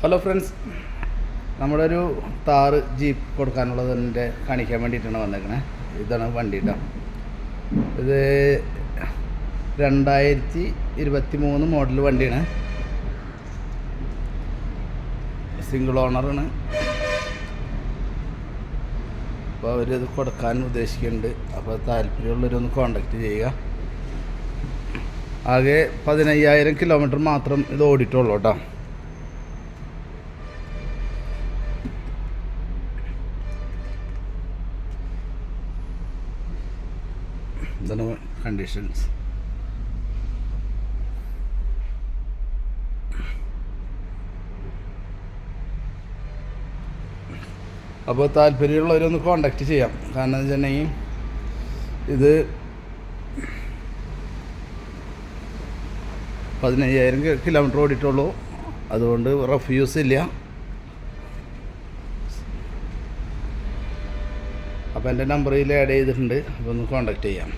Hello friends, നമ്മുടെ ഒരു താറ് jeep കൊടുക്കാനുള്ളതിൻ്റെ കാണിക്കാൻ വേണ്ടിയിട്ടാണ് വന്നേക്കണേ. ഇതാണ് വണ്ടി കേട്ടോ. ഇത് 2023 മോഡൽ വണ്ടിയാണ്. സിംഗിൾ ഓണറാണ്. അപ്പോൾ അവരിത് കൊടുക്കാൻ ഉദ്ദേശിക്കുന്നുണ്ട്. അപ്പോൾ താല്പര്യമുള്ളവരൊന്ന് കോണ്ടാക്ട് ചെയ്യുക. ആകെ 15,000 കിലോമീറ്റർ മാത്രം ഇത് ഓടിയിട്ടുള്ളൂ കേട്ടോ. ഇതാണ് കണ്ടീഷൻസ്. അപ്പോൾ താല്പര്യമുള്ളവരൊന്ന് കോണ്ടാക്ട് ചെയ്യാം. കാരണം എന്ന് വെച്ചിട്ടുണ്ടെങ്കിൽ ഇത് 15,000 കിലോമീറ്റർ ഓടിയിട്ടുള്ളൂ. അതുകൊണ്ട് റഫ് യൂസ് ഇല്ല. അപ്പോൾ എൻ്റെ നമ്പറിൽ ആഡ് ചെയ്തിട്ടുണ്ട്. അപ്പോൾ ഒന്ന് കോണ്ടാക്ട് ചെയ്യാം.